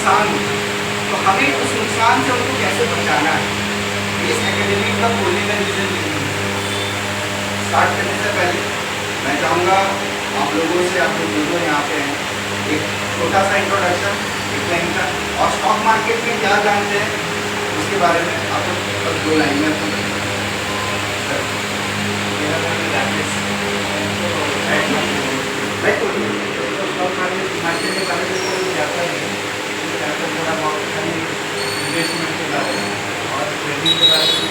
नुकसान हो, तो हमें उस नुकसान से उनको कैसे बचाना है, इस एकेडमी का खोलने का रीज़न यही है। स्टार्ट करने से पहले मैं चाहूँगा आप लोगों से, आप लोग जो यहाँ पे हैं, एक छोटा सा इंट्रोडक्शन एक लाइन का, और स्टॉक मार्केट में क्या जानते हैं उसके बारे में आप लोग बस 2 लाइन में अपना मेरा नाम राकेश है। तो स्टॉक मार्केट के बारे में कोई जाता नहीं है, यहाँ पर थोड़ा बहुत खाली इन्वेस्टमेंट के बारे में और ट्रेडिंग के बारे में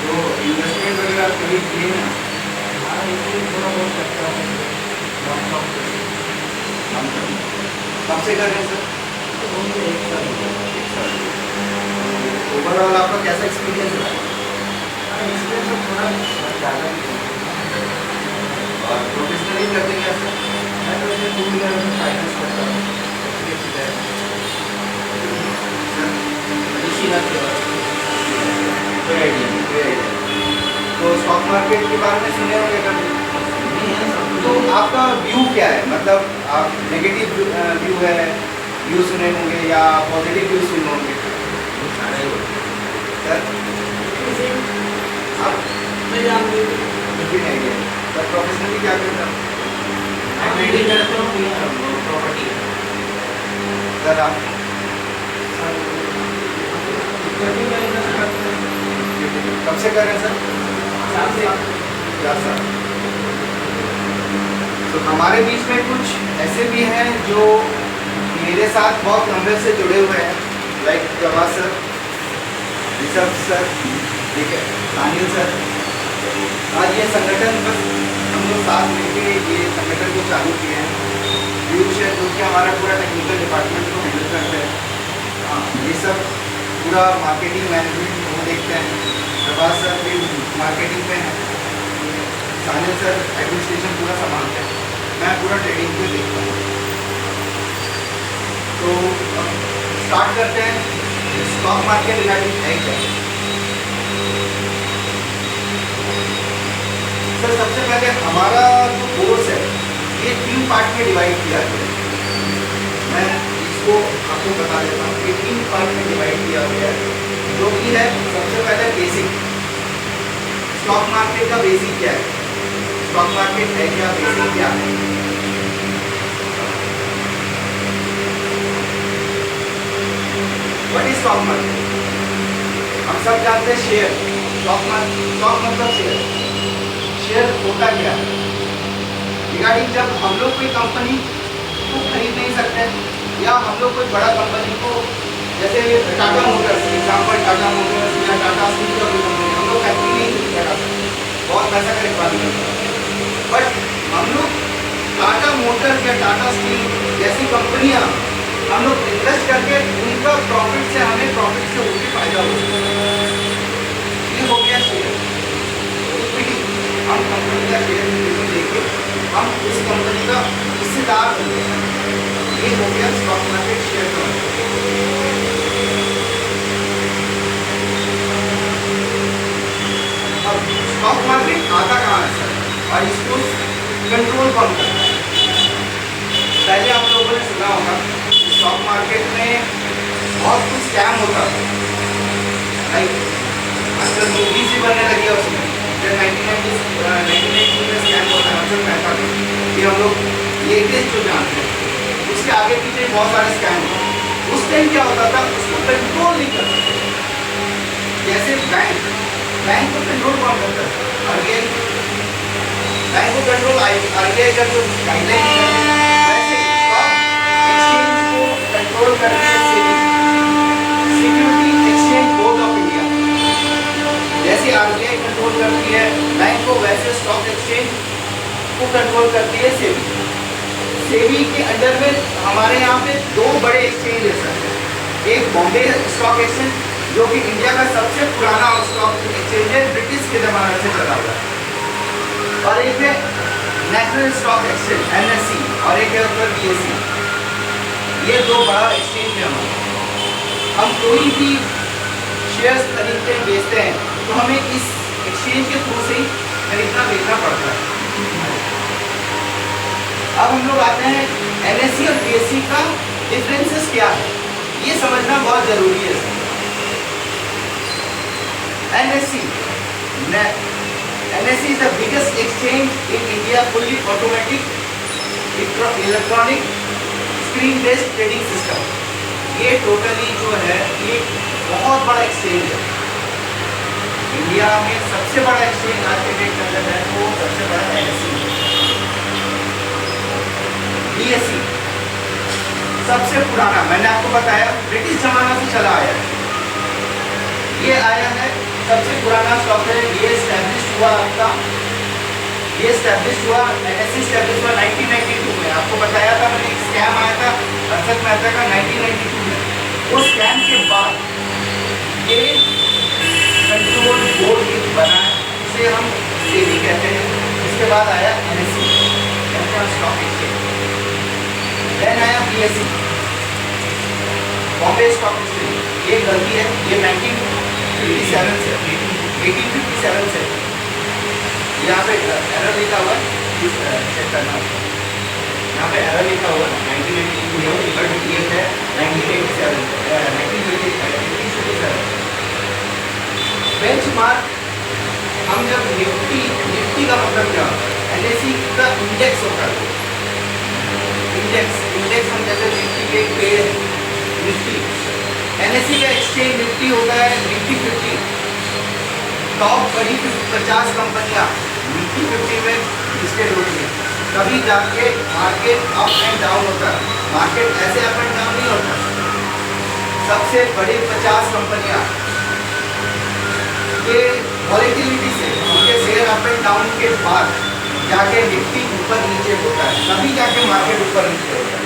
तो इन्वेस्टमेंट वगैरह कभी किए ना? हाँ, इसलिए थोड़ा बहुत करता है लॉन्ग टर्म कब से कर रहे हैं सर? तो मुझे 1 साल हो गया। 1 साल। ओवरऑल आपका कैसा एक्सपीरियंस रहा? इसमें तो थोड़ा ज़्यादा ही है। और प्रोफेशनली करते हैं सर? मैं तो इसे 2 व्हीलर में फाइनेंस करता हूँ। कोई आइडिया नहीं, कोई आइडिया नहीं। तो स्टॉक मार्केट के बारे में सुने होंगे कभी? तो आपका व्यू क्या है, मतलब आप नेगेटिव व्यू है, व्यू सुने होंगे या पॉजिटिव व्यू सुने होंगे सर? आप मैं जानती हूँ, मुझे नहीं आइडिया। सर प्रोफेशनली क्या करता हूँ? मैं ट्रेडिंग करता हूँ, प्रॉपर्टी। सर आप? कब से कर रहे हैं सर? 4 साल। तो हमारे बीच में कुछ ऐसे भी हैं जो मेरे साथ बहुत लंबे से जुड़े हुए हैं, लाइक जवाब सर, ऋषभ सर, ठीक है, अनिल सर। आज ये संगठन बस हम लोग साथ मिलकर ये संगठन को चालू किए हैं। पीयूष है जो कि हमारा पूरा टेक्निकल डिपार्टमेंट को हैंडल करते हैं। ये सब पूरा मार्केटिंग मैनेजमेंट वो देखते हैं। प्रभास सर भी मार्केटिंग में है, सानिल सर एडमिनिस्ट्रेशन पूरा संभालते हैं, मैं पूरा ट्रेडिंग को देखता हूँ। तो स्टार्ट करते हैं, स्टॉक मार्केट रिगार्डिंग है क्या? सर सबसे पहले हमारा जो कोर्स है ये 3 पार्ट में डिवाइड किया गया है। मैं इसको आपको बता देता हूँ, ये 3 पार्ट में डिवाइड किया गया है, जो कि है सबसे पहले बेसिक। स्टॉक मार्केट का बेसिक क्या है, स्टॉक मार्केट है क्या, बेसिक क्या है? What is stock market? हम सब जानते हैं शेयर। स्टॉक मतलब शेयर। शेयर होता क्या है? रिगार्डिंग जब हम लोग कोई कंपनी को खरीद नहीं सकते, या हम लोग कोई बड़ा कंपनी को, जैसे Tata Motors, example Tata Motors या टाटा स्टील का कोई कंपनी, हम लोग फैक्ट्री नहीं लगा सकते, बहुत पैसा का रिक्वायरमेंट करता है। बट हम लोग टाटा मोटर्स या टाटा स्टील जैसी कंपनियां हम लोग इन्वेस्ट करके उनका प्रॉफिट से हमें प्रॉफिट से उनकी फायदा हो सकता है। ये हो गया शेयर। हम कंपनी का शेयर लेके हम उस कंपनी का हिस्सेदार हो गए, ये हो गया स्टॉक मार्केट शेयर का। अब स्टॉक मार्केट आता कहाँ है सर, और इसको कंट्रोल कौन करता है? पहले आप लोगों ने सुना होगा स्टॉक मार्केट में बहुत कुछ स्कैम होता था, लाइक आजकल मूवीज भी बनने लगी है उसमें। जब 1990 में स्कैम होता है मतलब पैसा था, ये हम लोग लेटेस्ट जो जानते हैं, उसके आगे पीछे बहुत सारे स्कैम होते हैं। उस टाइम क्या होता था, उसको कंट्रोल नहीं कर सकते। जैसे बैंक को कंट्रोल कौन करता है? आरबीआई। बैंक को कंट्रोल आरबीआई का जो गाइडलाइन है, वैसे स्टॉक एक्सचेंज को कंट्रोल करती है security exchange board of India. जैसे आरबीआई कंट्रोल करती है बैंक को, वैसे स्टॉक एक्सचेंज को कंट्रोल करती है सेबी। सेबी के अंडर में हमारे यहाँ पे 2 बड़े एक्सचेंजेस हैं। एक बॉम्बे स्टॉक एक्सचेंज जो कि इंडिया का सबसे पुराना स्टॉक एक्सचेंज है, ब्रिटिश के ज़माने से चला हुआ है, और एक है नेशनल स्टॉक एक्सचेंज NSE, और एक है उसका BSE। ये 2 बड़ा एक्सचेंज है हमारा। हम कोई भी शेयर्स खरीदते हैं बेचते हैं तो हमें इस एक्सचेंज के थ्रू से ही खरीदना बेचना पड़ता है। अब हम लोग आते हैं NSE और BSE का डिफरेंसेस क्या है। ये समझना बहुत ज़रूरी है sir. NSE is the biggest exchange in India, fully automatic electronic screen based trading system। ये टोटली जो है ये बहुत बड़ा एक्सचेंज है। इंडिया में सबसे बड़ा एक्सचेंज आज के डेट के अंदर है वो सबसे बड़ा NSE। BSE सबसे पुराना, मैंने आपको बताया ब्रिटिश जमाना से चला आया है। ये आया है सबसे पुराना स्टॉक है। ये एस्टैब्लिश हुआ आपका, ये एस्टैब्लिश हुआ NSE एस्टैब्लिश हुआ 1992 में। आपको बताया था मैंने, एक स्कैम आया था हर्षद मेहता का 1992 में। उस स्कैम के बाद ये कंट्रोल बोर्ड बना है, इसे हम सेबी कहते हैं। इसके बाद आया NSE national stock exchange. Then आया BSE बॉम्बे स्टॉक एक्सचेंज। ये गलती है, ये 1857 से यहाँ पे एरर लिखा हुआ है, चेक करना होगा। यहाँ पे एरर लिखा हुआ है 1982 बट ये है 1987। बेंचमार्क हम जब निफ्टी का मतलब क्या होता है, NSE का इंडेक्स होता है। इंडेक्स हम जैसे निफ्टी के पेड़ निफ्टी, NSE का एक्सचेंज निफ्टी होता है निफ्टी 50। टॉप बड़ी 50 कंपनियां निफ्टी 50 में लिस्टेड होती है। कभी जाके मार्केट अप एंड डाउन होता है, मार्केट ऐसे अप एंड डाउन नहीं होता। सबसे बड़ी 50 कंपनियां ये वॉलेटिलिटी से उनके शेयर अप एंड डाउन के बाद जाके निफ्टी ऊपर नीचे होता है, तभी जाके मार्केट ऊपर नीचे होता है।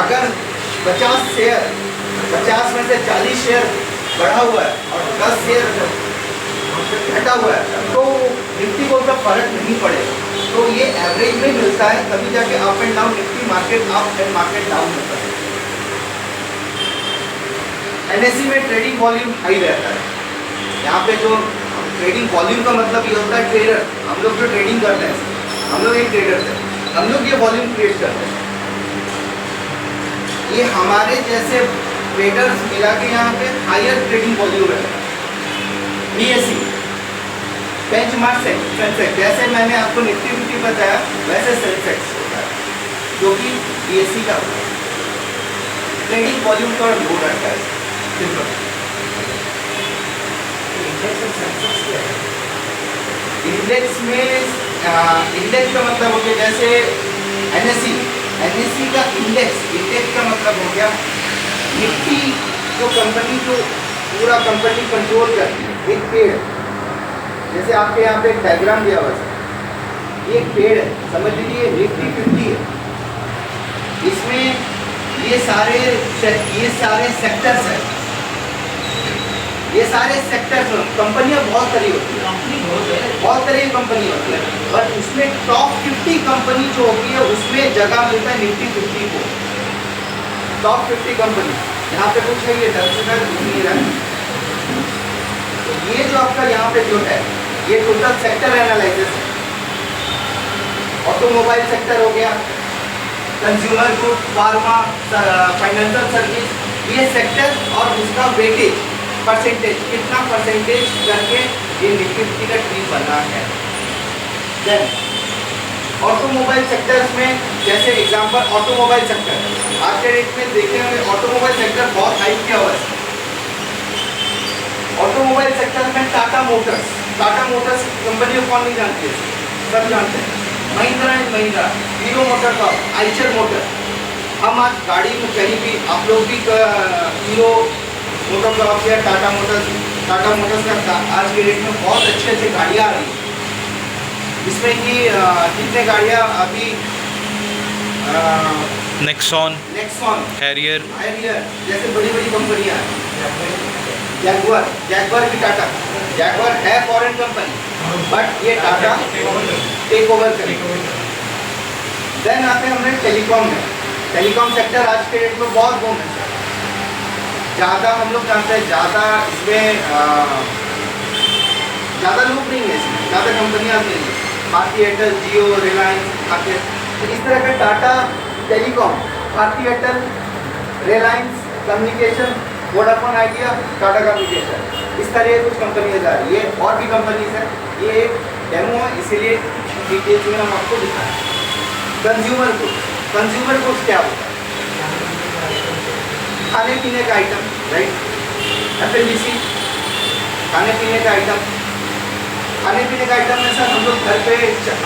अगर 50 शेयर 50 में से 40 शेयर बढ़ा हुआ है और 10 शेयर घटा हुआ है तो निफ्टी को उतना फर्क नहीं पड़ेगा। तो ये एवरेज में मिलता है, तभी जाके up and down Nifty market up and market down होता है। NSE में ट्रेडिंग वॉल्यूम हाई रहता है। यहाँ पे जो ट्रेडिंग वॉल्यूम का मतलब ये होता है ट्रेडर, हम लोग जो ट्रेडिंग करते हैं हम लोग एक ट्रेडर हैं, हम लोग ये वॉल्यूम क्रिएट करते हैं। ये हमारे जैसे ट्रेडर्स मिला के यहाँ पे हायर ट्रेडिंग वॉल्यूम है। BSE बेंचमार्क सेंसेक्स, जैसे मैंने आपको निफ्टी 50 बताया वैसे सेंसेक्स होता है जो कि BSE का होता है। ट्रेडिंग वॉल्यूम थोड़ा लो रहता है। इंडेक्स में इंडेक्स का मतलब हो गया जैसे NSE का इंडेक्स का मतलब हो गया निफ्टी जो कंपनी जो पूरा कंपनी कंट्रोल करती है। एक पेड़, जैसे आपके यहाँ पे एक डायग्राम दिया हुआ है, ये एक पेड़ है, समझ लीजिए निफ्टी 50 है। इसमें ये सारे सेक्टर्स हैं, ये सारे सेक्टर्स कंपनियां बहुत सारी होती है, बहुत तरह की कंपनी होती है, बट उसमें टॉप 50 कंपनी जो होती है उसमें जगह मिलता है निफ्टी 50 को। टॉप 50 कंपनी यहाँ पे कुछ है, ये नहीं रहा है। तो ये जो आपका यहाँ पे जो है ये टोटल सेक्टर एनालिसिस है। ऑटोमोबाइल सेक्टर हो गया, consumer good, pharma, financial service, ये सेक्टर और उसका वेटेज परसेंटेज, कितना परसेंटेज करके ये निफ्टी 50 का ट्री बना है। देन ऑटोमोबाइल सेक्टर्स में जैसे एग्जांपल ऑटोमोबाइल सेक्टर आज के डेट में देखे होंगे, ऑटोमोबाइल सेक्टर बहुत हाई किया हुआ है। ऑटोमोबाइल सेक्टर में टाटा मोटर्स कंपनी को कौन नहीं जानती है, सब जानते हैं। Mahindra and Mahindra, hero motor का, आइचर मोटर। हम आज गाड़ी में कहीं भी आप लोग भी हीरो मोटर क्रॉप या टाटा मोटर्स का आज के डेट में बहुत अच्छे गाड़ियाँ आ रही हैं, जिसमें कि कितने गाड़ियाँ अभी नेक्सॉन, हैरियर जैसे बड़ी कंपनियाँ हैं। जैगवार भी टाटा, जैगवार है फॉरेन कंपनी बट ये टाटा टेक ओवर करेगी। देन आते हैं हमने टेलीकॉम में। टेलीकॉम सेक्टर आज के डेट में बहुत बूम है, ज़्यादा हम लोग जानते हैं, ज़्यादा इसमें ज़्यादा लोग नहीं है, इसमें ज़्यादा कंपनियाँ नहीं है। भारती एयरटेल, जियो, रिलायंस आते हैं। तो इस तरह का Tata telecom, Bharti Airtel, Reliance communication, Vodafone Idea, Tata communication, इस तरह की कुछ कंपनीज आ रही है। ये और भी कंपनीज है, ये एक डेमो है इसीलिए डिटेल्स में हम आपको दिखाएं। कंज्यूमर गुड्स क्या होता है? खाने पीने का आइटम, राइट? FMCG, खाने पीने का आइटम। खाने पीने का आइटम में सर हम लोग घर पे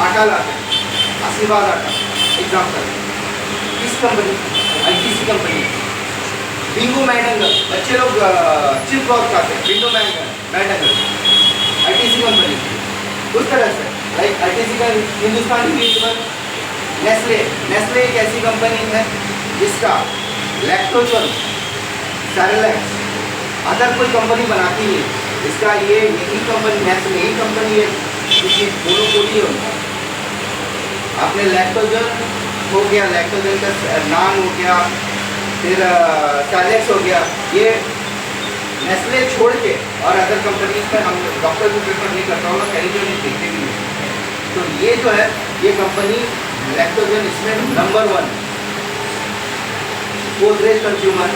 आटा लाते हैं, आशीर्वाद आटा एग्जाम्पल। किस कंपनी? ITC company. बिंगो मैंडंगल, बच्चे लोग चिप बहुत खाते हैं, बिंगो मैंडंगल ITC कंपनी। उस तरह से लाइक ITC का हिंदुस्तान यूनिलीवर, नेस्ले एक ऐसी कंपनी है जिसका लैक्टोजन, सेरेलैक्स अदर कोई कंपनी बनाती है, इसका ये यही कंपनी, नेस्ले यही कंपनी है जिसकी मोनोपोली है उनका। आपने लैक्टोजन हो गया, लैक्टोजन का नान हो गया, फिर सेरेलैक्स हो गया, ये नेस्ले छोड़ के और अदर कंपनीज में हम डॉक्टर को प्रेफर नहीं करता हूँ, कहीं जो नहीं देखते भी नहीं। तो ये जो है ये कंपनी लैक्टोजन इसमें नंबर 1, गोदरेज कंज्यूमर।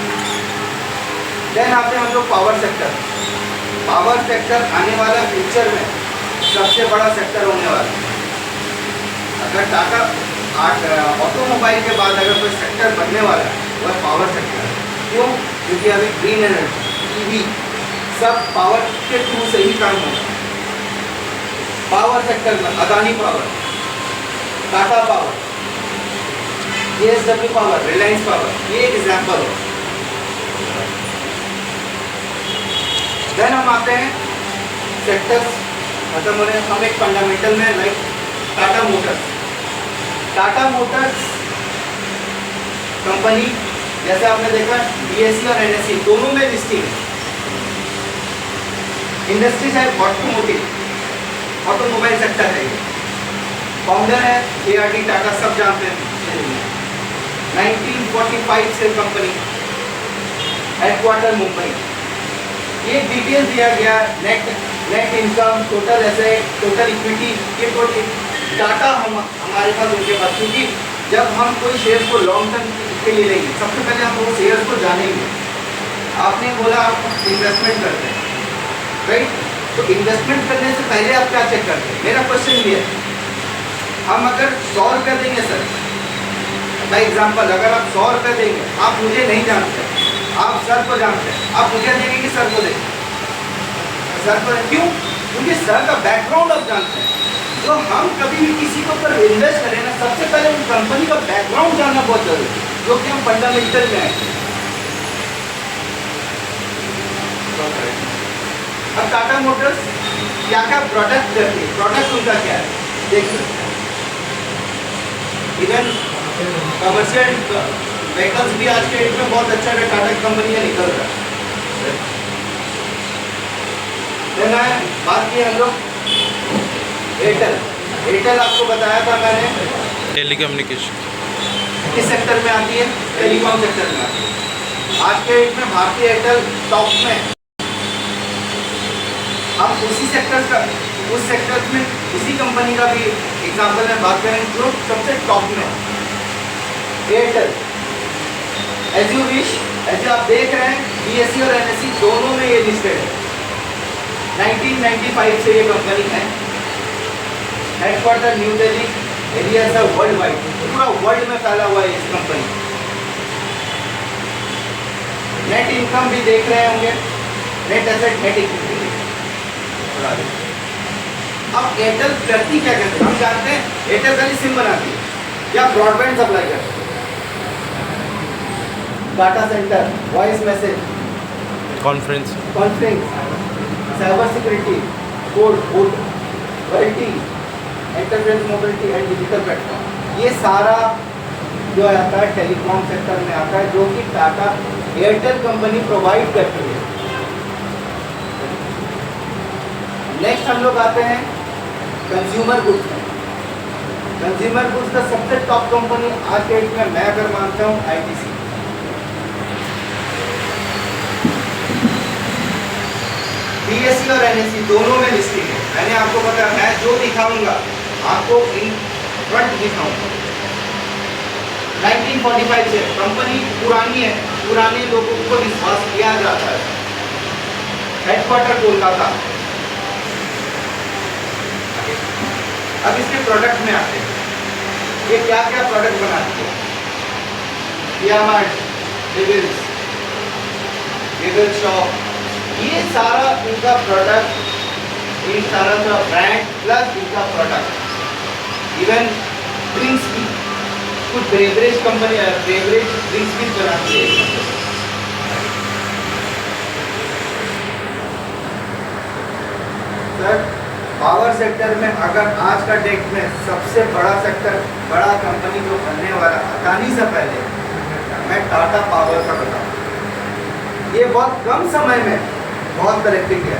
देन आते हैं हम लोग पावर सेक्टर। पावर सेक्टर आने वाला फ्यूचर में सबसे बड़ा सेक्टर होने वाला है। अगर टाटा ऑटोमोबाइल के बाद अगर कोई सेक्टर बनने वाला है वह पावर सेक्टर है। क्यों? क्योंकि अभी ग्रीन एनर्जी, EV सब पावर के थ्रू से ही काम होगा। पावर सेक्टर में Adani power, Tata power, JSW power, Reliance power, ये एक एग्जाम्पल है। देन हम आते हैं सेक्टर्स खत्म होने, हम एक फंडामेंटल में लाइक टाटा मोटर्स कंपनी, जैसे आपने देखा BSE और NSE दोनों में लिस्टिंग है। इंडस्ट्री है ऑटोमोबाइल सेक्टर है। फाउंडर है ARD टाटा, सब जानते हैं। 1945 से कंपनी, हेडक्वार्टर मुंबई। ये डिटेल दिया गया, net income, total asset, total equity, ये टोटल डाटा हमारे पास उनके पास, क्योंकि जब हम कोई शेयर को लॉन्ग टर्म के लिए लेंगे सबसे पहले हम वो शेयर्स को जानेंगे। आपने बोला आप इन्वेस्टमेंट करते हैं, राइट? तो इन्वेस्टमेंट करने से पहले आप क्या चेक करते हैं? मेरा क्वेश्चन ये है, हम अगर 100 रुपये देंगे सर, बाई एग्जाम्पल अगर आप 100 रुपये देंगे, आप मुझे नहीं जानते, आप सर को जानते हैं, आप मुझे देंगे कि सर को देंगे? सर को। क्यों? क्योंकि सर का बैकग्राउंड आप जानते हैं। तो हम कभी भी किसी को ऊपर इन्वेस्ट करें ना, सबसे पहले उन कंपनी का बैकग्राउंड जानना बहुत जरूरी है, जो कि हम फंडामेंटल में है। अब टाटा मोटर्स क्या क्या प्रोडक्ट करती है, प्रोडक्ट उनका क्या है देख सकते हैं। इवन कमर्शियल व्हीकल्स भी आज के डेट में बहुत अच्छा है, टाटा कंपनी का निकल रहा है। बात की हम लोग एयरटेल आपको बताया था मैंने, टेलीकम्युनिकेशन किस सेक्टर में आती है? टेलीकॉम सेक्टर में आती है। आज के डेट में भारतीय एयरटेल टॉप में है। हम उस सेक्टर में उसी कंपनी का भी एग्जांपल में बात करें जो सबसे टॉप में है, एयरटेल। एज यू विश, ऐसे आप देख रहे हैं BSE और NSE दोनों में ये लिस्टेड है। 1995 से ये कंपनी है, हेडक्वार्टर न्यू दिल्ली, एरिया है वर्ल्ड वाइड, पूरा वर्ल्ड में फैला हुआ है इस कंपनी। नेट इनकम भी देख रहे होंगे, नेट एसेट, नेट इक्विटी। अब एयरटेल करती क्या करती है? हम जानते हैं एयरटेल खाली सिम बनाती है या ब्रॉडबैंड सप्लाई करती है, data centre, voice message, conference, cyber security, code, quality, enterprise mobility and digital platform, ये सारा जो आता है टेलीकॉम सेक्टर में आता है, जो कि टाटा एयरटेल कंपनी प्रोवाइड करती है। नेक्स्ट हम लोग आते हैं कंज्यूमर गुड्स में। कंज्यूमर गुड्स का सबसे टॉप कंपनी आज के डेट में मैं अगर मानता हूँ ITC। BSE और NSE दोनों में लिस्टिंग है। मैंने आपको बताया, मैं जो दिखाऊंगा आपको इन फ्रंट दिखाऊंगा। 1945 से कंपनी पुरानी है, पुराने लोगों को विश्वास किया जाता है। हेडक्वार्टर कोलकाता। अब इसके प्रोडक्ट में आते हैं, ये क्या क्या प्रोडक्ट बनाती है। पियामार्ट, विविल शॉप, ये सारा इनका प्रोडक्ट, इन सारा का ब्रांड प्लस इनका प्रोडक्ट। इवन ड्रिंक्स भी, कुछ बेवरेज कंपनी बेवरेज ड्रिंक्स भी बनाती है। सर पावर सेक्टर में अगर आज का डेट में सबसे बड़ा सेक्टर, बड़ा कंपनी जो बनने वाला अदानी से पहले, मैं टाटा पावर का बताऊँ। ये बहुत कम समय में बहुत तरक्की किया।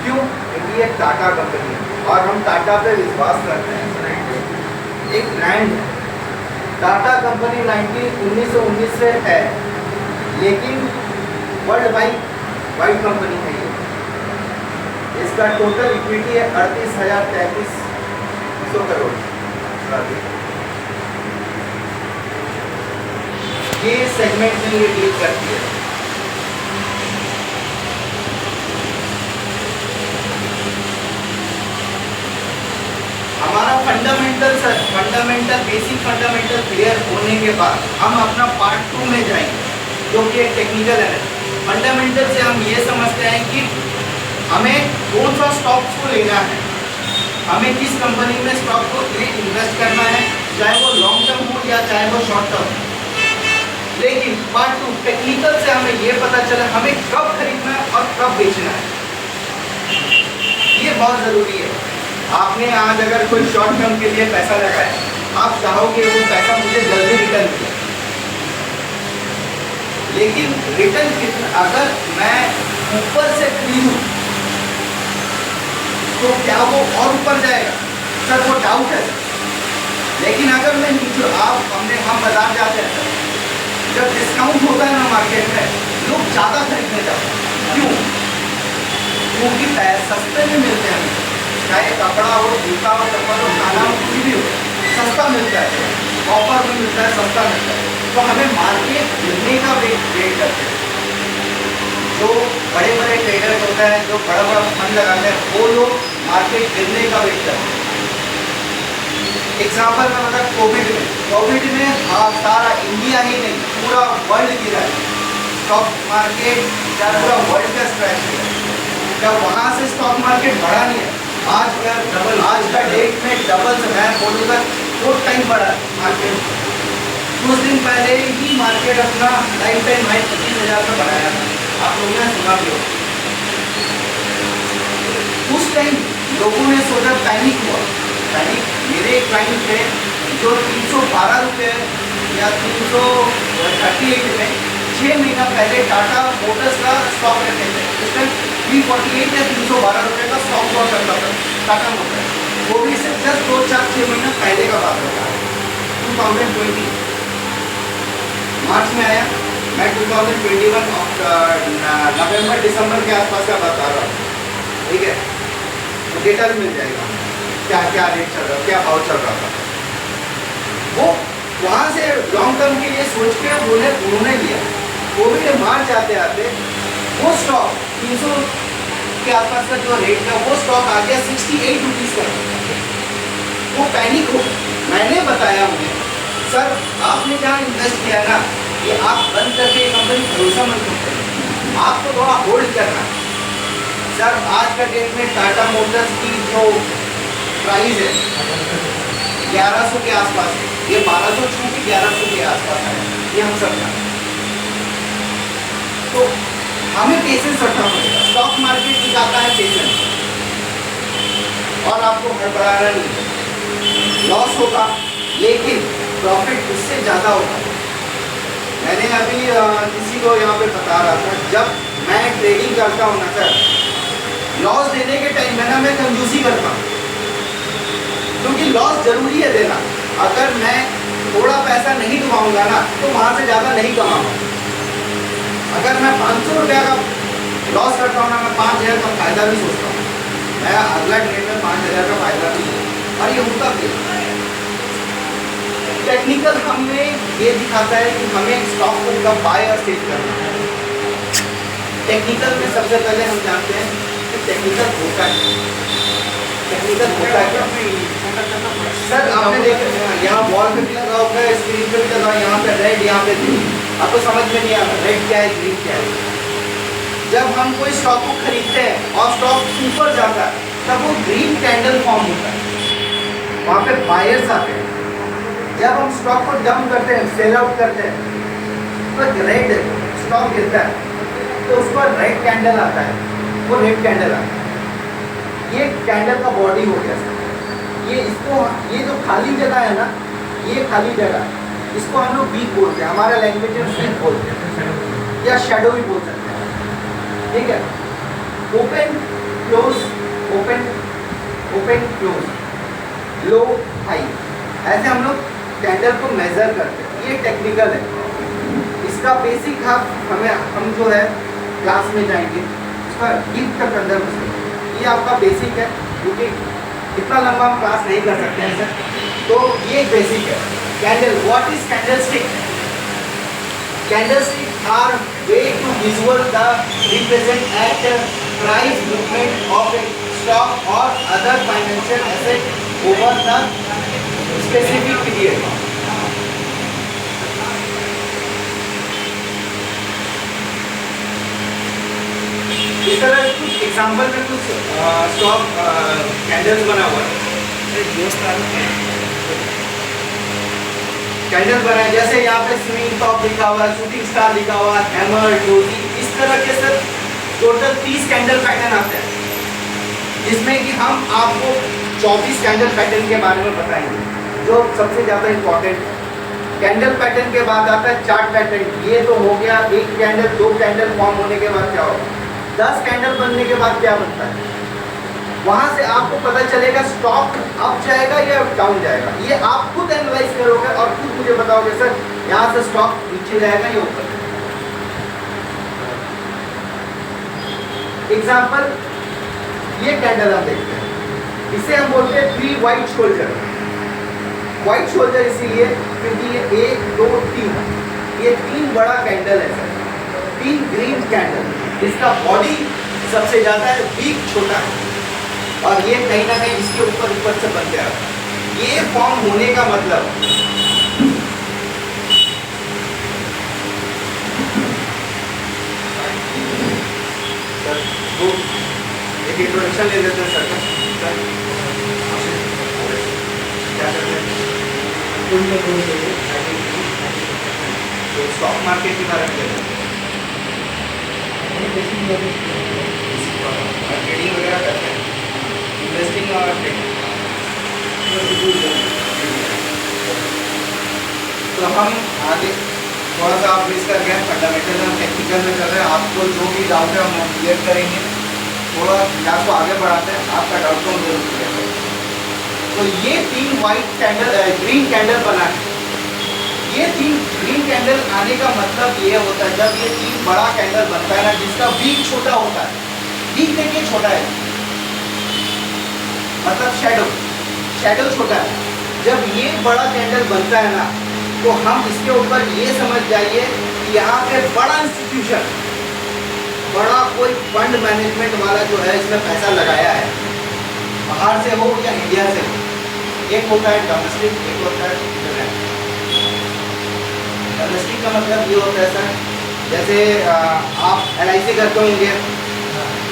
क्यों? क्योंकि ये टाटा कंपनी है और हम टाटा पे विश्वास करते हैं। एक ब्रांड है टाटा कंपनी, 1919 से है, लेकिन वर्ल्ड वाइड कंपनी है ये। इसका टोटल इक्विटी है 38,33 करोड़। ये सेगमेंट में ये डील करती है। हमारा बेसिक फंडामेंटल क्लियर होने के बाद हम अपना पार्ट 2 में जाएंगे, जो कि एक टेक्निकल है। फंडामेंटल से हम ये समझते हैं कि हमें कौन सा स्टॉक्स को लेना है, हमें किस कंपनी में स्टॉक को इन्वेस्ट करना है, चाहे वो लॉन्ग टर्म हो या चाहे वो शॉर्ट टर्म। लेकिन पार्ट 2 टेक्निकल से हमें ये पता चला हमें कब खरीदना है और कब बेचना है। ये बहुत ज़रूरी है। आपने आज अगर कोई शॉर्ट टर्म के लिए पैसा लगाया, आप चाहोगे वो पैसा मुझे जल्दी रिटर्न किया, लेकिन रिटर्न कितना, अगर मैं ऊपर से खरीदूं तो क्या वो और ऊपर जाएगा? सर वो डाउट है। लेकिन अगर मैं नीचे, हम बाजार जाते हैं, जब डिस्काउंट होता है ना मार्केट में, लोग ज़्यादा खरीदने जाते हैं। क्यों? क्योंकि सस्ते में मिलते हैं। चाहे कपड़ा हो, जूता हो, चप्पल हो, खाना हो, कुछ भी हो, सस्ता मिलता है, ऑफर में मिलता है, सस्ता मिलता है। तो हमें मार्केट गिरने का वेट करते हैं। जो बड़े बड़े ट्रेडर होते हैं, जो बड़ा बड़ा फंड लगाते हैं, वो लोग मार्केट गिरने का वेट करते हैं। एग्जाम्पल में मतलब कोविड में सारा इंडिया ही नहीं, पूरा वर्ल्ड गिरा है। स्टॉक मार्केट या पूरा वर्ल्ड का क्रैश है। जब वहाँ से स्टॉक मार्केट बढ़ा नहीं है, आज का डेट में डबल से, मैं बोलूँगा 4 टाइम बढ़ा मार्केट। कुछ दिन पहले ही मार्केट अपना लाइफ टाइम हाई 25,000 में बढ़ाया था। आप लोगों ने सुना भी हो। उस टाइम लोगों ने सोचा, पैनिक हुआ। पैनिक, मेरे क्लाइंट थे जो 312 रुपये या 338 में 6 महीना पहले टाटा मोटर्स का स्टॉक रखे थे। उस टाइम 348 या 312 रुपये का स्टॉक हुआ करता था टाटा मोटर्स। कोविड से जस्ट 2-4-6 महीना पहले का बात होता है। 2020 मार्च में आया। मैं 2021 नवंबर दिसंबर के आसपास का बता रहा हूँ, ठीक है? तो डेटा भी मिल जाएगा क्या क्या रेट चल रहा, क्या भाव चल रहा था। वो वहाँ से लॉन्ग टर्म के लिए सोच के उन्होंने लिया। कोविड मार्च आते आते वो स्टॉक 300 के आसपास का जो रेट था, वो स्टॉक आ गया 68 रुपीज़ का। वो पैनिक हो। मैंने बताया उन्हें, सर आपने जहाँ इन्वेस्ट किया ना, ये आप बंद करके कंपनी भरोसेमंद कंपनी, आपको थोड़ा होल्ड करना। सर आज का डेट में टाटा मोटर्स की जो प्राइस है 1100 के आसपास है, ये 1200 छू के 1100 के आसपास है, ये हम सब जानते हैं। तो हमें पेशेंस रखना पड़ेगा। स्टॉक मार्केट दिखाता है पेशेंस, और आपको हड़बड़ाना नहीं। लॉस होगा लेकिन प्रॉफिट उससे ज़्यादा होगा। मैंने अभी किसी को यहाँ पे बता रहा था, जब मैं ट्रेडिंग करता हूँ ना सर, लॉस देने के टाइम में ना मैं कंजूसी करता हूँ, क्योंकि लॉस जरूरी है देना। अगर मैं थोड़ा पैसा नहीं कमाऊँगा ना, तो वहाँ से ज़्यादा नहीं कमाऊँगा। अगर मैं 500 रुपया का लॉस करता हूँ ना, मैं 5,000 का फायदा भी सोचता हूँ। मैं अगला ट्रेड में 5,000 का फायदा भी, और ये होता भी। टेक्निकल हमने ये दिखाता है कि हमें स्टॉक को कब बाय और सेल करना है। टेक्निकल में सबसे पहले हम जानते हैं कि टेक्निकल होता है। टेक्निकल होता है क्या? सर आपने देखा यहाँ वॉल पे भी लगा होगा, स्क्रीन पे भी लगा, यहाँ पे रेड, यहाँ पे ग्रीन। आपको समझ में नहीं आ रहा रेड क्या है, ग्रीन क्या है। जब हम कोई स्टॉक को खरीदते हैं और स्टॉक ऊपर जाता है तब वो ग्रीन कैंडल फॉर्म होता है, वहाँ पे बायर्स आते हैं। जब हम स्टॉक को डंप करते हैं, सेल आउट करते हैं, तो रेड स्टॉक गिरता है तो उस पर रेड कैंडल आता है, वो रेड कैंडल आता है। ये कैंडल का बॉडी हो गया सर। ये जो खाली जगह है ना, ये खाली जगह इसको हम लोग वीक बोलते हैं, हमारे लैंग्वेज में वीक बोलते हैं या शैडो भी बोल सकते हैं, ठीक है। Open close, open open close, low high, ऐसे हम लोग कैंडल को मेजर करते हैं। ये टेक्निकल है, इसका बेसिक हम जो है क्लास में जाएंगे, उसका डीप तक अंदर घुसेंगे। ये आपका बेसिक है, क्योंकि इतना लंबा हम क्लास नहीं कर सकते हैं सर, तो ये बेसिक है। Candle, what is candlestick? Candlestick are way to visual the represent at price movement of a stock or other financial asset over the specific period. इस तरह कुछ एग्जाम्पल में कुछ स्टॉक कैंडल्स बना हुआ है, कैंडल बना है। जैसे यहाँ पे स्विंग टॉप लिखा हुआ है, शूटिंग स्टार लिखा हुआ है, हैमर, डोजी, इस तरह के सर टोटल 30 कैंडल पैटर्न आते हैं, जिसमें कि हम आपको 24 कैंडल पैटर्न के बारे में बताएंगे जो सबसे ज़्यादा इम्पोर्टेंट है। कैंडल पैटर्न के बाद आता है चार्ट पैटर्न। ये तो हो गया एक कैंडल, दो कैंडल फॉर्म होने के बाद क्या होगा, 10 कैंडल बनने के बाद क्या बनता है। वहाँ से आपको पता चलेगा स्टॉक अप जाएगा या डाउन जाएगा। ये आप खुद एनालाइज करोगे और खुद मुझे बताओगे सर यहाँ से स्टॉक नीचे जाएगा या ऊपर। एग्जाम्पल, ये कैंडल हम देखते हैं, इसे हम बोलते हैं 3 व्हाइट शोल्डर। व्हाइट शोल्डर इसीलिए क्योंकि ये 1, 2, 3, ये 3 बड़ा कैंडल है सर, 3 ग्रीन कैंडल। इसका बॉडी सबसे ज़्यादा है, वीक छोटा है, और ये कहीं ना कहीं इसके ऊपर से बन गया। ये फॉर्म होने का मतलब सर वो एक इंट्रोडक्शन ले लेते हैं सर का। सर क्या करते हैं, तो स्टॉक मार्केट के बारे में ले लेते हैं, ट्रेडिंग वगैरह करते हैं, इन्वेस्टिंग और ट्रेडिंग। तो हम आगे थोड़ा सा आप मिस कर गए, फंडामेंटल और टेक्निकल में कर रहे हैं। आपको जो भी डाउट है हम क्लियर करेंगे, थोड़ा क्लास को आगे बढ़ाते हैं, आपका डाउट को हम जरूर क्लियर करेंगे। तो ये 3 वाइट कैंडल, ग्रीन कैंडल बना है। ये 3 ग्रीन कैंडल आने का मतलब ये होता है, जब ये 3 बड़ा कैंडल बनता है ना, जिसका वीक छोटा होता है, वीक देखिए छोटा है, मतलब शैडो छोटा है। जब ये बड़ा कैंडल बनता है ना, तो हम इसके ऊपर ये समझ जाइए कि यहाँ पे बड़ा इंस्टीट्यूशन, बड़ा कोई फंड मैनेजमेंट वाला जो है इसमें पैसा लगाया है, बाहर से हो या इंडिया से हो। एक होता है डोमेस्टिक, एक होता है इंटरनेशनल। डोमेस्टिक का मतलब ये होता है सर, जैसे आप LIC करते होंगे,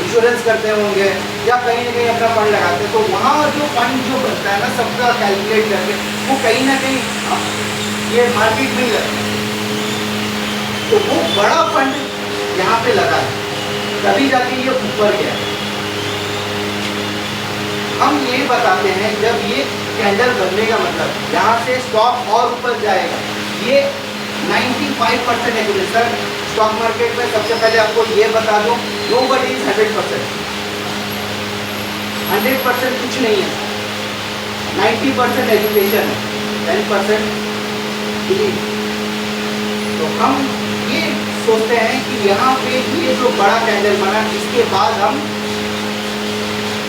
इंश्योरेंस करते होंगे, या कहीं ना कहीं अपना फंड लगाते हैं, तो वहाँ जो फंड जो बनता है ना, सबका कैलकुलेट करके वो कहीं ना कहीं ये मार्केट में ही लगता है। तो वो बड़ा फंड यहाँ पे लगा है, तभी जाके ये ऊपर गया। हम ये बताते हैं जब ये कैंडल बनने का मतलब यहाँ से स्टॉक और ऊपर जाएगा। ये 95% एक्यूरेट स्टॉक मार्केट में। सबसे पहले आपको ये बता दूं, नोबडी इज 100%। 100% कुछ नहीं है, 90% एजुकेशन है, 10% बिलीव। तो हम ये सोचते हैं कि यहाँ पे ये जो बड़ा कैंडल बना, इसके बाद हम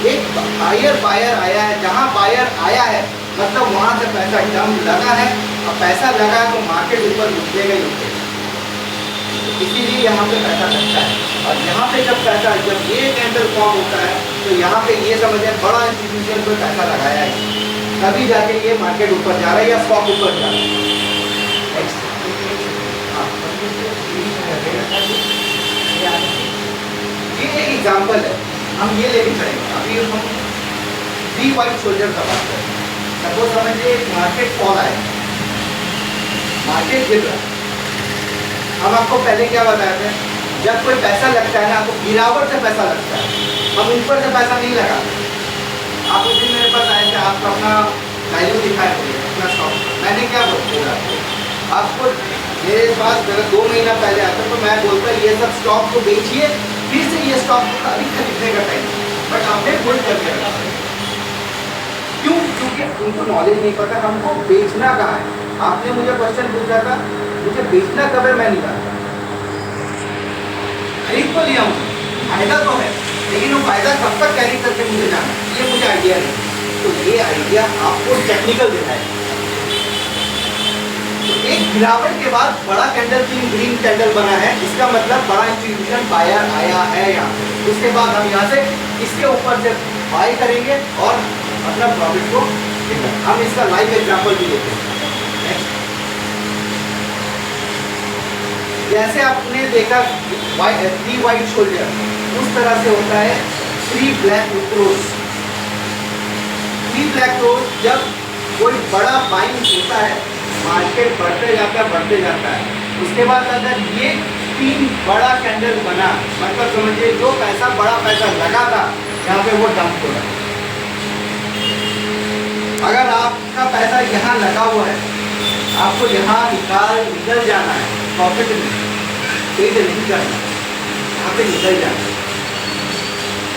एक हायर बायर आया है, जहाँ बायर आया है मतलब वहाँ से पैसा डंप लगा है अब पैसा लगा तो मार्केट ऊपर उठेगा ही उठेगा, इसीलिए यहाँ पे पैसा लगता है। और यहाँ पे जब ये कैंडल फॉर्म होता है तो यहाँ पे ये समझे बड़ा इंस्टीट्यूशन पे पैसा लगाया है, तभी जाके ये मार्केट ऊपर जा रहा है या स्टॉक ऊपर जा रहा है। Next. ये एक एग्जाम्पल है, हम ये लेके चलेंगे। अभी हम बी वाइट शोल्डर का बात करें। सपोज समझिए मार्केट फॉल आए, मार्केट गिर रहा है। हम आपको पहले क्या बताए थे, जब कोई पैसा लगता है ना तो गिरावट से पैसा लगता है, हम ऊपर से पैसा नहीं लगाते। आप उस दिन मेरे पास आए थे, आपको अपना वैल्यू दिखाया मुझे अपना स्टॉक, मैंने क्या बोला आपको, मेरे पास अगर 2 महीना पहले आता तो मैं बोलता ये सब स्टॉक को बेचिए, फिर से ये स्टॉक को अभी खरीदने का टाइम, बट आपने भूल कर दिया। क्यों? क्योंकि उनको नॉलेज नहीं पता हमको बेचना कहाँ है। आपने मुझे क्वेश्चन पूछा था, मुझे बेचना कब है मैं नहीं जानता, खरीद तो लिया हूँ, फायदा तो है, लेकिन वो फायदा कब तक कैरी करके मुझे जाना, ये मुझे आइडिया नहीं। तो ये आइडिया आपको टेक्निकल दिखाएगा। तो एक गिरावट के बाद बड़ा कैंडल ग्रीन कैंडल बना है, इसका मतलब बड़ा इंस्टीट्यूशन बायर आया है यहाँ पे। उसके बाद हम यहाँ से इसके ऊपर से बाय करेंगे और मतलब प्रॉफिट को देंगे। हम इसका लाइव एग्जांपल भी देते हैं। जैसे आपने देखा 3 वाइट शोल्डर, उस तरह से होता है 3 ब्लैक क्लोज। 3 ब्लैक क्लोज जब कोई बड़ा बाइंग होता है, मार्केट बढ़ते जाता है, उसके बाद अगर ये 3 बड़ा कैंडल बना, मतलब समझिए जो पैसा बड़ा पैसा लगा था यहाँ पे वो डंप हो रहा है। अगर आपका पैसा यहाँ लगा हुआ है, आपको यहाँ निकल जाना है, प्रॉफिट नहीं करना, यहाँ पे निकल जाना है।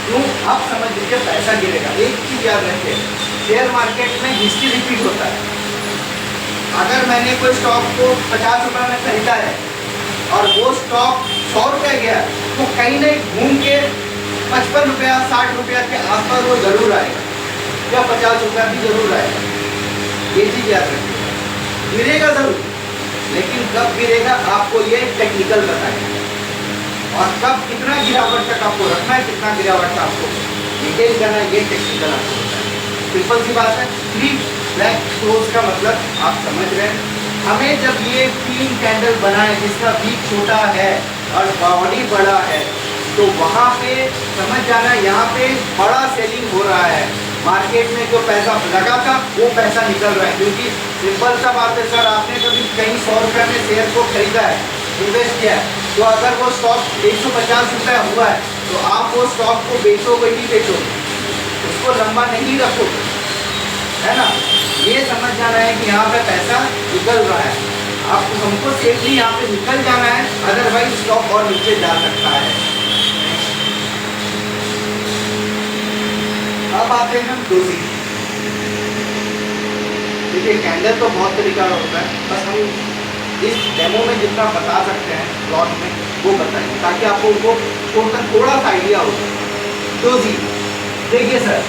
क्यों? आप समझ लीजिए पैसा गिरेगा। एक चीज याद रखिए, शेयर मार्केट में हिस्ट्री रिपीट होता है। अगर मैंने कोई स्टॉक को 50 रुपये में खरीदा है और वो स्टॉक 100 रुपये गया, तो कहीं नहीं घूम के 55 रुपया 60 रुपया के आसपास वो जरूर आएगा, या 50 रुपया भी जरूर आएगा। ये चीज़ याद रखिए, गिरेगा जरूर, लेकिन कब गिरेगा आपको ये टेक्निकल बताएगा, और कब कितना गिरावट तक आपको रखना है, कितना गिरावट तक आपको रिटेन करना है, ये टेक्निकल आपको बताएगा। सिंपल सी बात है। 3 ब्लैक क्लोज का मतलब आप समझ रहे हैं। हमें जब ये 3 कैंडल बनाए जिसका वीक छोटा है और बॉडी बड़ा है, तो वहाँ पे समझ जाना यहाँ पे बड़ा सेलिंग हो रहा है। मार्केट में जो पैसा लगा था वो पैसा निकल रहा है, क्योंकि सिंपल सा बात है सर, आपने कभी कहीं 100 रुपये में शेयर को खरीदा है, इन्वेस्ट किया है, तो अगर वो स्टॉक 150 रुपये हुआ है तो आप वो स्टॉक को बेचोगे ही बेचोगे, उसको लंबा नहीं रखोगे, है ना। ये समझ जाना है कि यहाँ पे पैसा निकल रहा है, आपको हमको सेफली यहाँ पे निकल जाना है, अदरवाइज स्टॉक और नीचे जा सकता है। अब आते हैं हम डोजी। देखिए कैंडल तो बहुत तरीका का होता है, बस हम इस डेमो में जितना बता सकते हैं प्लॉट में वो बताएंगे, ताकि आपको उनको थोड़ा सा आइडिया हो। डोजी देखिए सर,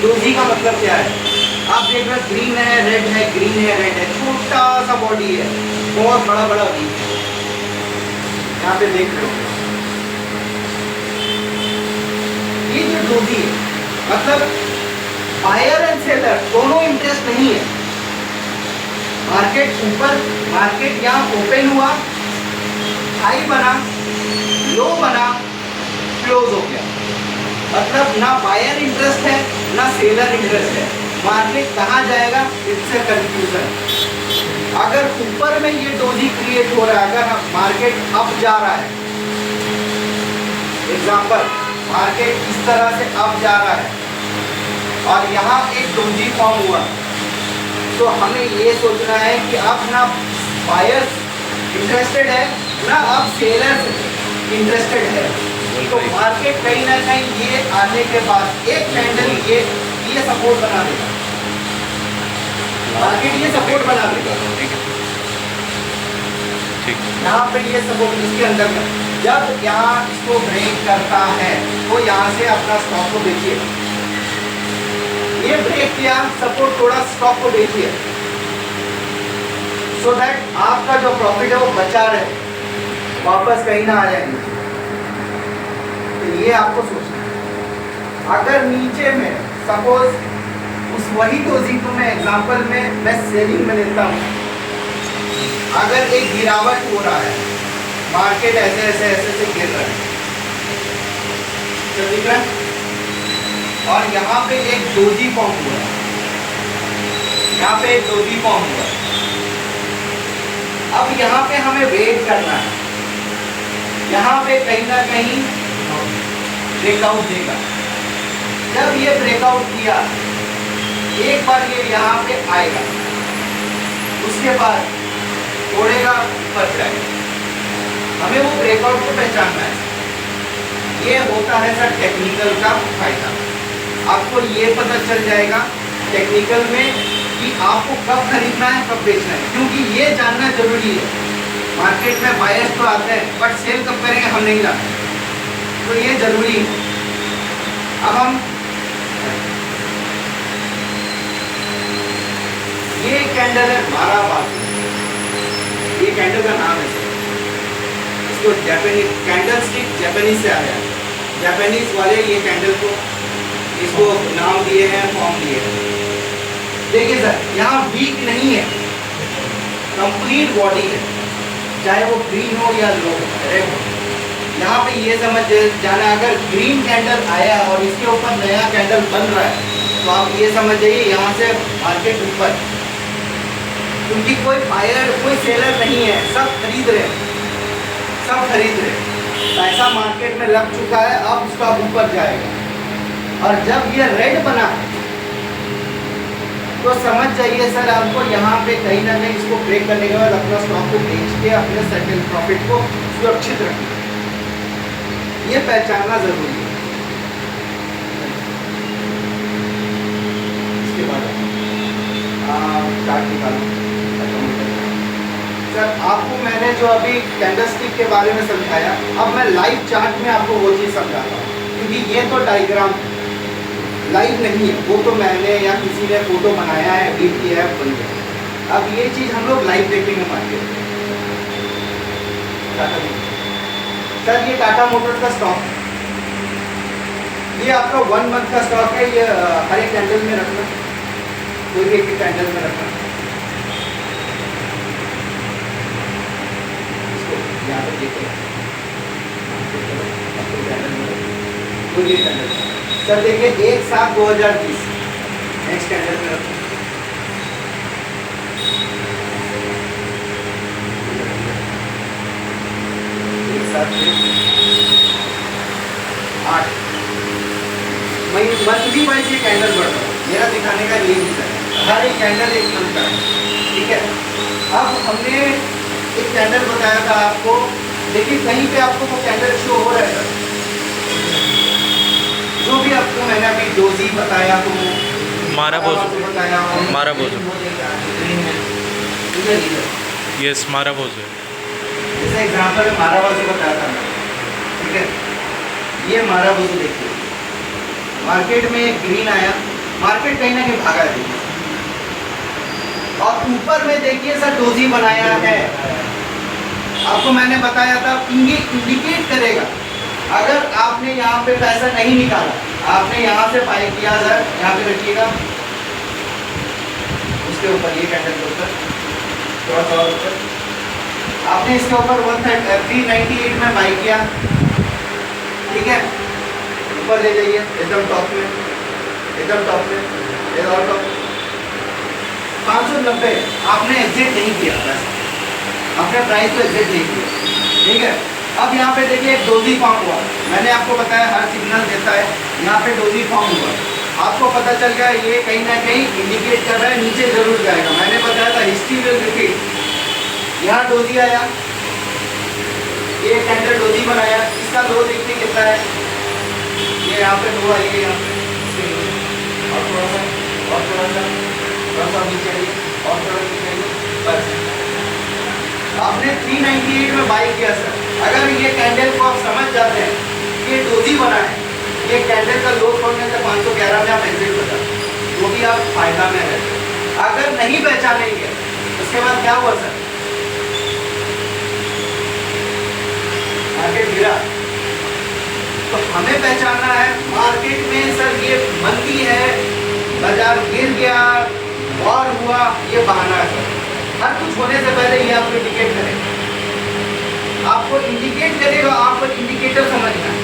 डोजी का मतलब क्या है, आप देख रहे हैं ग्रीन है, रेड है, ग्रीन है, रेड है, छोटा सा बॉडी है, बहुत बड़ा बड़ा वीक है, यहाँ पे देख रहे हो। ये जो डोजी है मतलब बायर एंड सेलर दोनों इंटरेस्ट नहीं है। मार्केट ऊपर, मार्केट यहाँ ओपन हुआ, हाई बना, लो बना, क्लोज हो गया, मतलब ना बायर इंटरेस्ट है ना सेलर इंटरेस्ट है। मार्केट कहाँ जाएगा, इससे कंफ्यूजन। अगर ऊपर में ये डोजी क्रिएट हो रहा है, अगर मार्केट अप जा रहा है, एग्जाम्पल मार्केट इस तरह से अप जा रहा है और यहाँ एक डोजी फॉर्म हुआ, तो हमें ये सोचना है कि अब ना बायर्स इंटरेस्टेड है ना अब सेलर्स इंटरेस्टेड है। तो मार्केट कहीं ना कहीं ये आने के बाद एक कैंडल ये सपोर्ट बना देगा, मार्केट ये सपोर्ट बना देगा, यहाँ पे ये सपोर्ट इसके अंदर में, जब यहाँ इसको ब्रेक करता है तो यहाँ से अपना स्टॉक को बेचिए। ये ब्रेक किया, सपोर्ट थोड़ा, स्टॉक को देखिए, सो दैट आपका जो प्रॉफिट है वो बचा रहे, वापस कहीं ना आ जाए नीचे। तो ये आपको सोचना है। अगर नीचे में सपोज उस वही डोजी को मैं एग्जांपल में मैं सेलिंग में लेता हूँ, अगर एक गिरावट हो रहा है, मार्केट ऐसे ऐसे ऐसे ऐसे गिर रहा है, ठीक है, और यहाँ पे एक डोजी फॉर्म हुआ है, यहाँ पे एक डोजी फॉर्म हुआ है। अब यहाँ पे हमें वेट करना है, यहाँ पे कहीं ना कहीं ब्रेकआउट देगा। जब ये ब्रेकआउट किया, एक बार ये यहाँ पे आएगा, उसके बाद तोड़ेगा, ऊपर जाएगा। हमें वो ब्रेकआउट को पहचानना है। ये होता है सर टेक्निकल का फायदा। आपको ये पता चल जाएगा टेक्निकल में कि आपको कब खरीदना है, कब बेचना है, क्योंकि ये जानना जरूरी है। मार्केट में बायर्स तो आते हैं, बट सेल कब करेंगे हम नहीं जानते, तो ये जरूरी है। अब हम ये कैंडल है माराबाद, ये कैंडल का नाम है सर, इसको जापानीज कैंडल स्टिक जापानीज से आया है। जापानीज वाले ये कैंडल को इसको नाम दिए हैं, फॉर्म दिए हैं। देखिए सर, यहाँ वीक नहीं है, कंप्लीट बॉडी है, चाहे वो ग्रीन हो या लो रेड हो। यहाँ पे ये समझ जाना, अगर ग्रीन कैंडल आया और इसके ऊपर नया कैंडल बन रहा है, तो आप ये समझ जाइए यहाँ से मार्केट ऊपर, क्योंकि कोई बायर कोई सेलर नहीं है, सब खरीद रहे हैं, सब खरीद रहे हैं। पैसा मार्केट में लग चुका है, अब स्टॉक ऊपर जाएगा। और जब ये रेड बना तो समझ जाइए सर, आपको यहाँ पे कहीं ना कहीं इसको ब्रेक करने के बाद अपना स्टॉक को बेच के अपने सेटल प्रॉफिट को सुरक्षित रखना, ये पहचानना जरूरी है। इसके बाद चार्ट निकालो सर। आपको मैंने जो अभी कैंडलस्टिक के बारे में समझाया, अब मैं लाइव चार्ट में आपको वो चीज़ समझाता हूँ, क्योंकि ये तो डायग्राम लाइव नहीं है, वो तो मैंने या किसी ने फोटो बनाया है, एडिट किया है, बन गया। अब ये चीज़ हम लोग लाइव देखेंगे मार्केट में। सर ये टाटा मोटर्स का स्टॉक है, ये आपका 1 मंथ का स्टॉक है। ये हर एक कैंडल में रखना, कोई भी एक कैंडल में रखना। यहाँ पे देखिए, कोई एक कैंडल सर देखिए 1/7/2020 नेक्स्ट कैंडल में रखो। मंथली वाइज ये कैंडल बढ़ रहा है, मेरा दिखाने का ये रीजन है, हर एक कैंडल एक मंथ का है, ठीक है। अब हमने एक कैंडल बताया था आपको, देखिए कहीं पे आपको वो कैंडल शो हो रहा है, जो भी आपको मैंने अभी डोजी बताया, तो माराबोजो बताया, माराबोजो यस माराबोजो। जैसे एग्जांपल में माराबाजू बताया था मैं, ठीक है। ये माराबाजू देखिए, मार्केट में एक ग्रीन आया, मार्केट कहीं ना कहीं भागा है, और ऊपर में देखिए सर डोजी बनाया है। आपको मैंने बताया था इंडिकेट करेगा, अगर आपने यहाँ पे पैसा नहीं निकाला, आपने यहाँ से बाय किया सर, यहाँ पे रखिएगा, उसके ऊपर ये कैंडल के ऊपर थोड़ा सा ऊपर, आपने इसके ऊपर 398 में बाय किया, ठीक है। ऊपर ले जाइए एकदम टॉप में, एकदम टॉप में, एक और टॉप 590, आपने एग्जिट नहीं किया पैसा, आपने प्राइस को एग्जिट नहीं किया, ठीक है। अब यहाँ पे देखिए एक डोजी फॉर्म हुआ, मैंने आपको बताया हर सिग्नल देता है, यहाँ पे डोजी फॉर्म हुआ, आपको पता चल गया ये कहीं ना कहीं इंडिकेट कर रहा है नीचे जरूर जाएगा। मैंने बताया था हिस्ट्री विल रिपीट, यहाँ डोजी आया, ये कैंडल डोजी बनाया, इसका लो देखिए कितना है, ये यहाँ पे लो आई है, यहाँ पे और थोड़ा सा और थोड़ा सा थोड़ा सा नीचे आइए और थोड़ा नीचे आइए, बस आपने 398 में बाई किया सर। अगर ये कैंडल को आप समझ जाते हैं ये डोजी बना है, ये कैंडल का लो छोड़ने से 511 में आप एग्जिट बता, तो भी आप फायदा में रहते। अगर नहीं पहचानेंगे उसके बाद क्या हुआ सर, मार्केट गिरा। तो हमें पहचानना है मार्केट में सर ये मंदी है, बाजार गिर गया, वॉर हुआ, ये बहाना है सर। हर कुछ होने से पहले ये आपको इंडिकेट करेगा, आपको इंडिकेट करेगा, आपको इंडिकेटर समझना है,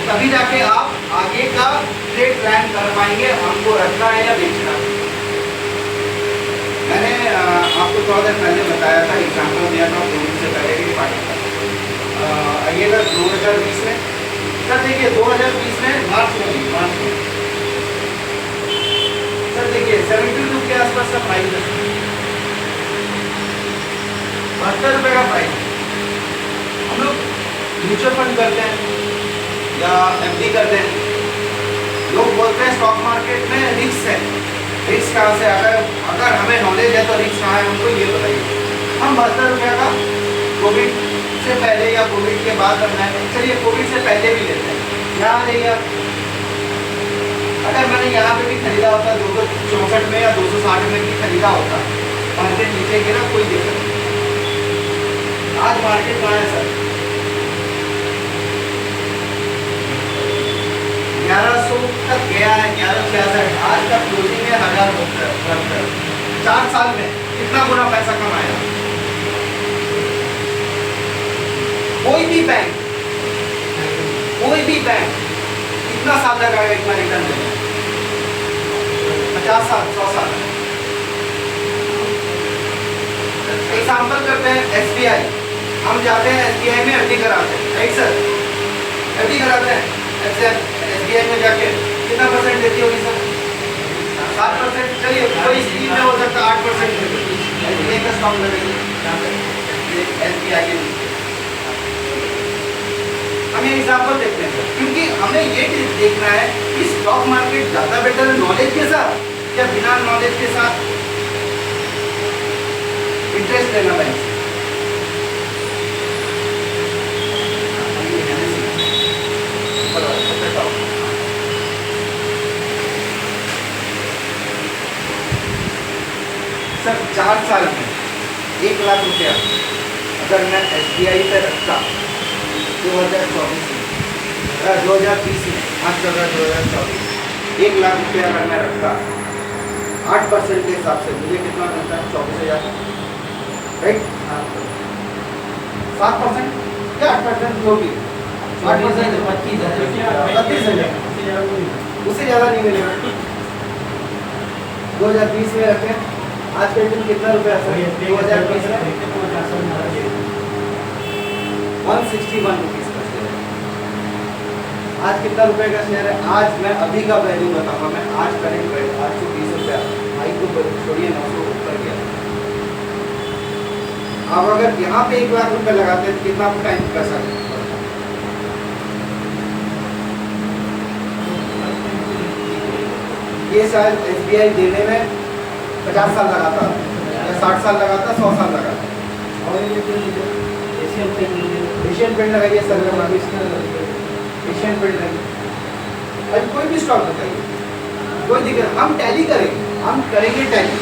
तभी जाके आप आगे का ट्रेड प्लान कर पाएंगे, हमको रखना है या बेचना है। मैंने आपको थोड़ा देर पहले बताया था, एग्जाम्पल दिया था कोविड से पहले की पार्टी का। आइएगा 2020 में सर, देखिए 2020 में मार्च में सर देखिए 72 के आसपास का प्राइस है, 72 रुपये का प्राइस। हम लोग म्यूचुअल फंड करते हैं या एफडी करते हैं, लोग बोलते हैं स्टॉक मार्केट में रिस्क है। रिस्क कहाँ से, अगर हमें नॉलेज है तो रिस्क कहाँ है, हमको ये बताइए। हम 72 रुपये का कोविड से पहले या कोविड के बाद करना है, चलिए कोविड से पहले भी लेते हैं। यहाँ आ जाइए आप, अगर मैंने यहाँ पे भी खरीदा होता 264 में या 260 में भी खरीदा होता, मार्केट नीचे गिरा, कोई दिक्कत नहीं। आज मार्केट कहाँ है सर, 1100 तक गया है, 1166। आज का क्लोजिंग है 1000। 4 साल में कितना गुना पैसा कमाया। कोई भी बैंक कितना साल लगाएगा इतना रिटर्न देने, 50 साल, 100 साल। एग्जाम्पल करते हैं SBI, हम जाते हैं SBI में एफडी कराते हैं, राइट सर, एफडी कराते हैं SBI में जाके कितना परसेंट देती होगी सर, 7%। चलिए कोई स्कीम में हो सकता है 8% देती, SBI का स्टॉक लगाइए SBI के नीचे। हम ये एग्जाम्पल देखते हैं सर, क्योंकि हमें ये देखना है कि स्टॉक मार्केट ज़्यादा बेटर है नॉलेज के साथ या बिना नॉलेज के साथ। इंटरेस्ट लेना बैंक से, सर 4 साल में 1 लाख रुपया अगर मैं SBI पे रखता 2020 में, आज चल रहा है 2024, 1 लाख रुपया अगर मैं रखता 8% के हिसाब से मुझे कितना मिलता है, 24,000, राइट। 7% या 8% जो भी, 8% 32,000, उससे ज़्यादा नहीं मिलेगा। 2020 में रखें, आज के दिन कितना रुपया सर, 2020 में 161 रुपीज़ का शेयर है। आज कितना रुपए का शेयर है, आज मैं अभी का वैल्यू बताऊंगा, मैं आज करेंट रेट 820 रुपया, भाई को छोड़िए 900 ऊपर गया। आप अगर यहाँ पे 1 लाख रुपए लगाते हैं तो कितना टाइम कर सकते हैं, ये शायद SBI देने में 50 साल लगाता या 60 साल लगाता, 100 साल लगाता। एशियन पेंट लगाइए सर, एशियन पेंट लगाइए, अभी कोई भी स्टॉक बताइए, कोई दिक्कत। हम टैली करेंगे, हम करेंगे टैली।